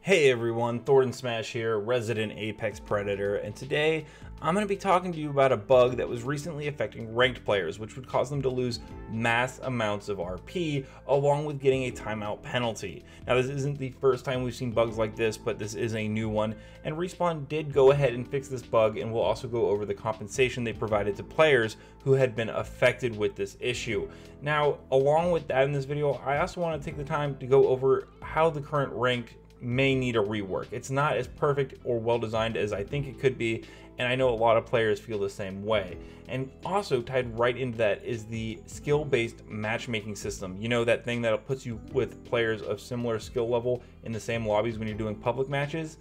Hey everyone, Thornton Smash here, resident Apex Predator, and today I'm going to be talking to you about a bug that was recently affecting ranked players, which would cause them to lose mass amounts of RP, along with getting a timeout penalty. Now this isn't the first time we've seen bugs like this, but this is a new one, and Respawn did go ahead and fix this bug, and we'll also go over the compensation they provided to players who had been affected with this issue. Now, along with that in this video, I also want to take the time to go over how the current ranked may need a rework. It's not as perfect or well designed as I think it could be, and I know a lot of players feel the same way. And also tied right into that is the skill-based matchmaking system. You know, that thing that puts you with players of similar skill level in the same lobbies when you're doing public matches.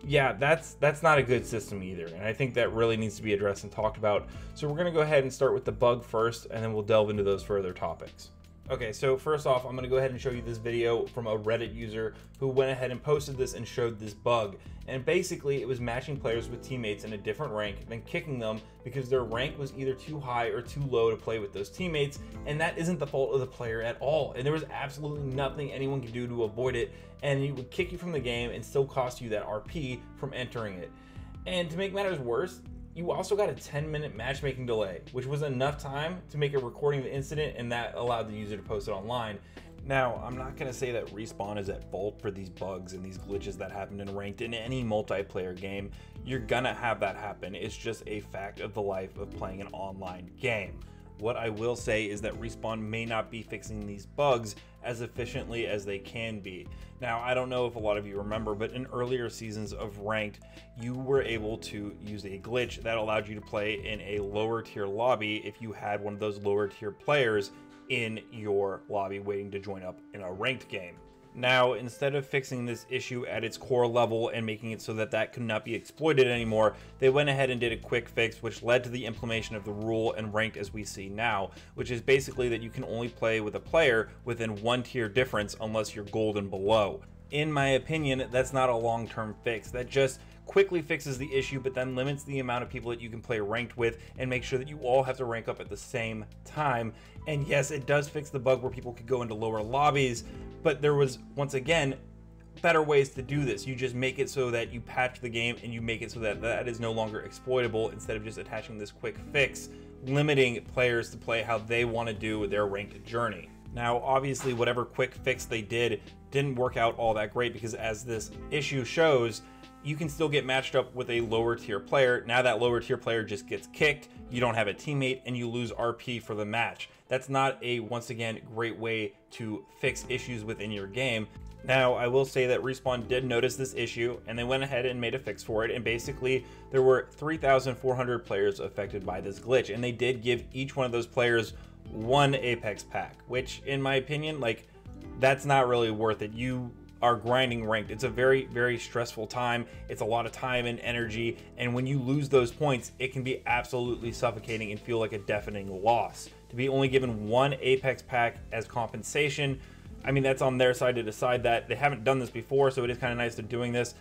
Yeah, that's not a good system either, and I think that really needs to be addressed and talked about. So we're going to go ahead and start with the bug first, and then we'll delve into those further topics. Okay, so first off, I'm going to go ahead and show you this video from a Reddit user who went ahead and posted this and showed this bug. And basically, it was matching players with teammates in a different rank, then kicking them because their rank was either too high or too low to play with those teammates, and that isn't the fault of the player at all. And there was absolutely nothing anyone could do to avoid it, and it would kick you from the game and still cost you that RP from entering it. And to make matters worse, you also got a 10-minute matchmaking delay, which was enough time to make a recording of the incident, and that allowed the user to post it online. Now, I'm not going to say that Respawn is at fault for these bugs and these glitches that happened in ranked in any multiplayer game. You're gonna have that happen. It's just a fact of the life of playing an online game. What I will say is that Respawn may not be fixing these bugs as efficiently as they can be. Now, I don't know if a lot of you remember, but in earlier seasons of Ranked, you were able to use a glitch that allowed you to play in a lower tier lobby if you had one of those lower tier players in your lobby waiting to join up in a ranked game. Now, instead of fixing this issue at its core level and making it so that that could not be exploited anymore, they went ahead and did a quick fix, which led to the implementation of the rule in ranked as we see now, which is basically that you can only play with a player within one tier difference unless you're gold and below. In my opinion, that's not a long-term fix. That just quickly fixes the issue, but then limits the amount of people that you can play ranked with and make sure that you all have to rank up at the same time. And yes, it does fix the bug where people could go into lower lobbies, but there was, once again, better ways to do this. You just make it so that you patch the game and you make it so that that is no longer exploitable, instead of just attaching this quick fix, limiting players to play how they want to do their ranked journey. Now, obviously, whatever quick fix they didn't work out all that great, because as this issue shows, you can still get matched up with a lower tier player. Now that lower tier player just gets kicked, you don't have a teammate, and you lose RP for the match. That's not a, once again, great way to fix issues within your game. Now, I will say that Respawn did notice this issue, and they went ahead and made a fix for it, and basically there were 3,400 players affected by this glitch, and they did give each one of those players one Apex pack, which in my opinion, like, that's not really worth it. You are grinding ranked. It's a very, very stressful time. It's a lot of time and energy, and when you lose those points, it can be absolutely suffocating and feel like a deafening loss. To be only given one Apex pack as compensation, I mean, that's on their side to decide that. They haven't done this before, so it is kind of nice they're doing this.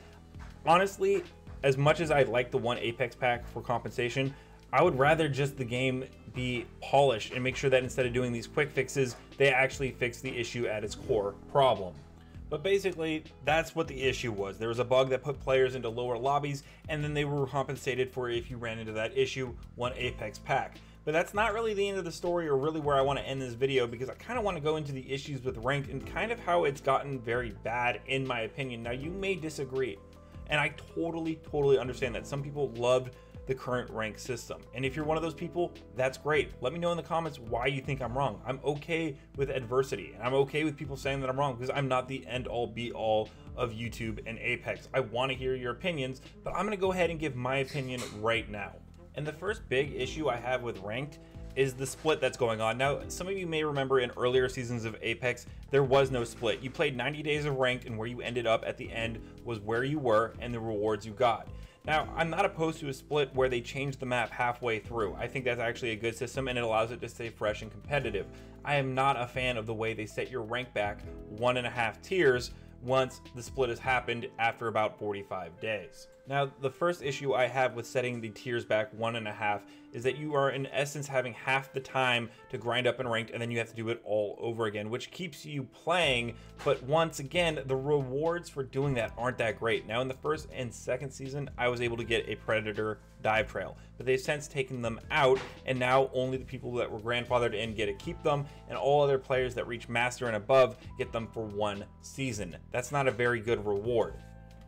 Honestly, as much as I like the one Apex pack for compensation, I would rather just the game be polished and make sure that instead of doing these quick fixes, they actually fix the issue at its core problem. But basically, that's what the issue was. There was a bug that put players into lower lobbies, and then they were compensated for, if you ran into that issue, one Apex pack. But that's not really the end of the story, or really where I want to end this video, because I kind of want to go into the issues with ranked and kind of how it's gotten very bad, in my opinion. Now, you may disagree, and I totally understand that. Some people loved the current rank system, and if you're one of those people, that's great. Let me know in the comments why you think I'm wrong. I'm okay with adversity, and I'm okay with people saying that I'm wrong, because I'm not the end all be all of YouTube and Apex. I want to hear your opinions, but I'm going to go ahead and give my opinion right now. And the first big issue I have with ranked is the split that's going on. Now, some of you may remember in earlier seasons of Apex, there was no split. You played 90 days of ranked, and where you ended up at the end was where you were and the rewards you got. Now, I'm not opposed to a split where they change the map halfway through. I think that's actually a good system, and it allows it to stay fresh and competitive. I am not a fan of the way they set your rank back 1.5 tiers, once the split has happened after about 45 days. Now, the first issue I have with setting the tiers back 1.5 is that you are in essence having half the time to grind up in ranked, and then you have to do it all over again, which keeps you playing. But once again, the rewards for doing that aren't that great. Now, in the first and second season, I was able to get a Predator dive trail, but they've since taken them out, and now only the people that were grandfathered in get to keep them, and all other players that reach master and above get them for 1 season. That's not a very good reward.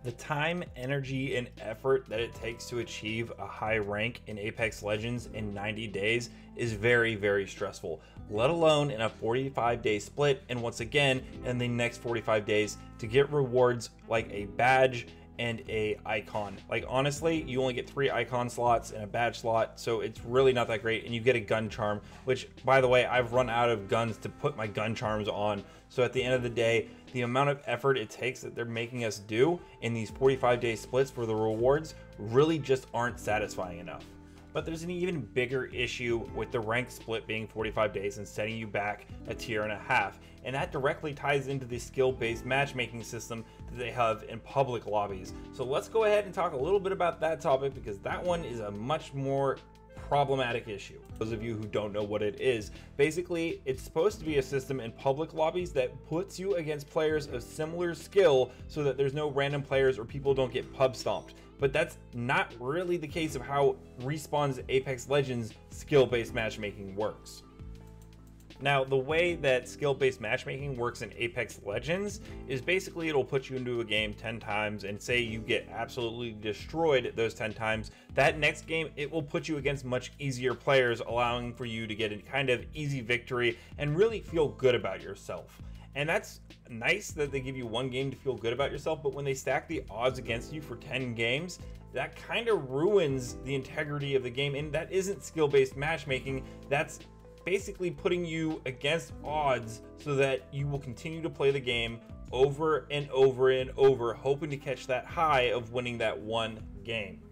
The time, energy, and effort that it takes to achieve a high rank in Apex Legends in 90 days is very, very stressful, let alone in a 45-day split, and once again in the next 45 days to get rewards like a badge and a icon. Like, honestly, you only get 3 icon slots and a badge slot, so it's really not that great. And you get a gun charm, which, by the way, I've run out of guns to put my gun charms on. So at the end of the day, the amount of effort it takes that they're making us do in these 45-day splits for the rewards really just aren't satisfying enough. But there's an even bigger issue with the rank split being 45 days and setting you back a tier and a half, and that directly ties into the skill-based matchmaking system that they have in public lobbies. So let's go ahead and talk a little bit about that topic, because that one is a much more problematic issue. Those of you who don't know what it is, basically it's supposed to be a system in public lobbies that puts you against players of similar skill so that there's no random players or people don't get pub stomped. But that's not really the case of how Respawn's Apex Legends skill-based matchmaking works. Now, the way that skill-based matchmaking works in Apex Legends is basically it'll put you into a game 10 times, and say you get absolutely destroyed those 10 times, that next game it will put you against much easier players, allowing for you to get a kind of easy victory and really feel good about yourself. And that's nice that they give you 1 game to feel good about yourself, but when they stack the odds against you for 10 games, that kind of ruins the integrity of the game, and that isn't skill-based matchmaking. That's basically putting you against odds so that you will continue to play the game over and over and over, hoping to catch that high of winning that 1 game.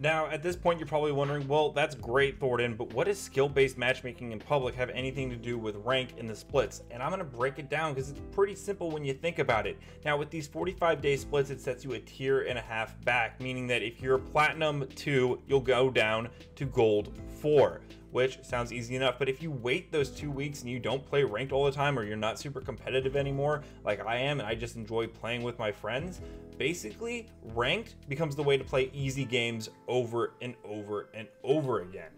Now, at this point, you're probably wondering, well, that's great, Thornton, but what does skill-based matchmaking in public have anything to do with rank in the splits? And I'm going to break it down because it's pretty simple when you think about it. Now, with these 45-day splits, it sets you a tier and a half back, meaning that if you're Platinum 2, you'll go down to Gold 4. Which sounds easy enough, but if you wait those 2 weeks and you don't play ranked all the time, or you're not super competitive anymore like I am and I just enjoy playing with my friends, basically ranked becomes the way to play easy games over and over and over again.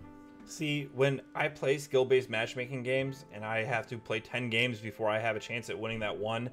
See, when I play skill-based matchmaking games and I have to play 10 games before I have a chance at winning that one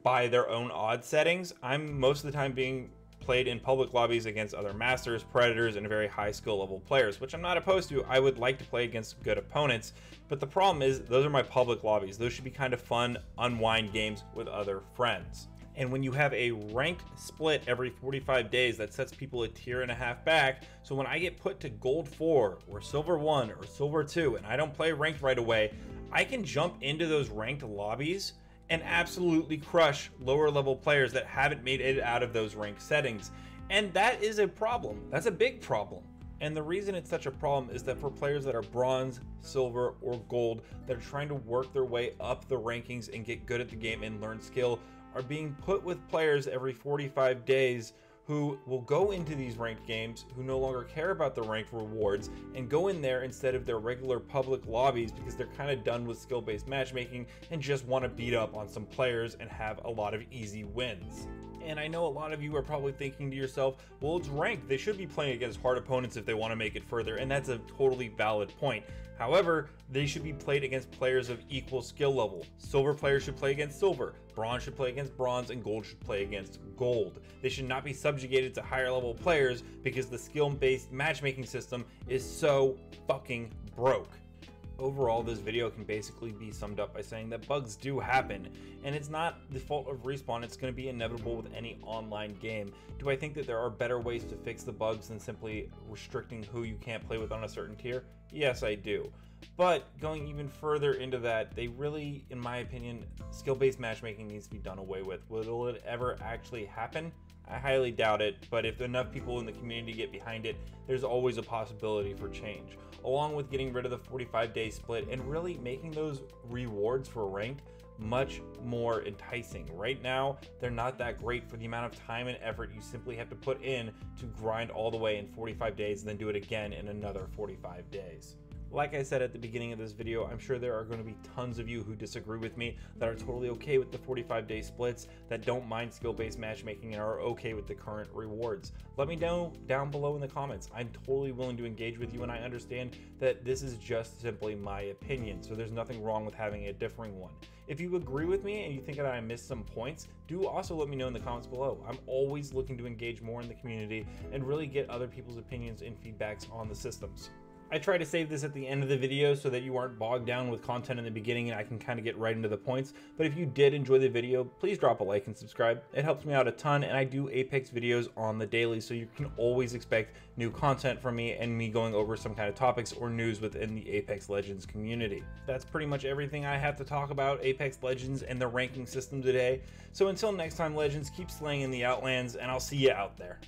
by their own odds settings, I'm most of the time being played in public lobbies against other masters, predators, and very high skill level players, which I'm not opposed to. I would like to play against good opponents, but the problem is those are my public lobbies. Those should be kind of fun, unwind games with other friends. And when you have a ranked split every 45 days, that sets people a tier and a half back. So when I get put to Gold 4 or Silver 1 or Silver 2 and I don't play ranked right away, I can jump into those ranked lobbies and absolutely crush lower level players that haven't made it out of those ranked settings. And that is a problem. That's a big problem. And the reason it's such a problem is that for players that are bronze, silver, or gold that are trying to work their way up the rankings and get good at the game and learn skill are being put with players every 45 days who will go into these ranked games, who no longer care about the ranked rewards, and go in there instead of their regular public lobbies because they're kind of done with skill-based matchmaking and just want to beat up on some players and have a lot of easy wins. And I know a lot of you are probably thinking to yourself, well, it's ranked. They should be playing against hard opponents if they want to make it further, and that's a totally valid point. However, they should be played against players of equal skill level. Silver players should play against silver, bronze should play against bronze, and gold should play against gold. They should not be subjugated to higher level players because the skill-based matchmaking system is so fucking broke. Overall, this video can basically be summed up by saying that bugs do happen, and it's not the fault of Respawn. It's going to be inevitable with any online game. Do I think that there are better ways to fix the bugs than simply restricting who you can't play with on a certain tier? Yes, I do. But going even further into that, they really, in my opinion, skill-based matchmaking needs to be done away with. Will it ever actually happen? I highly doubt it, but if enough people in the community get behind it, there's always a possibility for change. Along with getting rid of the 45-day split and really making those rewards for ranked much more enticing. Right now, they're not that great for the amount of time and effort you simply have to put in to grind all the way in 45 days and then do it again in another 45 days. Like I said at the beginning of this video, I'm sure there are going to be tons of you who disagree with me, that are totally okay with the 45-day splits, that don't mind skill-based matchmaking and are okay with the current rewards. Let me know down below in the comments. I'm totally willing to engage with you, and I understand that this is just simply my opinion, so there's nothing wrong with having a differing one. If you agree with me and you think that I missed some points, do also let me know in the comments below. I'm always looking to engage more in the community and really get other people's opinions and feedbacks on the systems. I try to save this at the end of the video so that you aren't bogged down with content in the beginning and I can kind of get right into the points. But if you did enjoy the video, please drop a like and subscribe. It helps me out a ton, and I do Apex videos on the daily, so you can always expect new content from me and me going over some kind of topics or news within the Apex Legends community. That's pretty much everything I have to talk about Apex Legends and the ranking system today. So until next time, Legends, keep slaying in the Outlands, and I'll see you out there.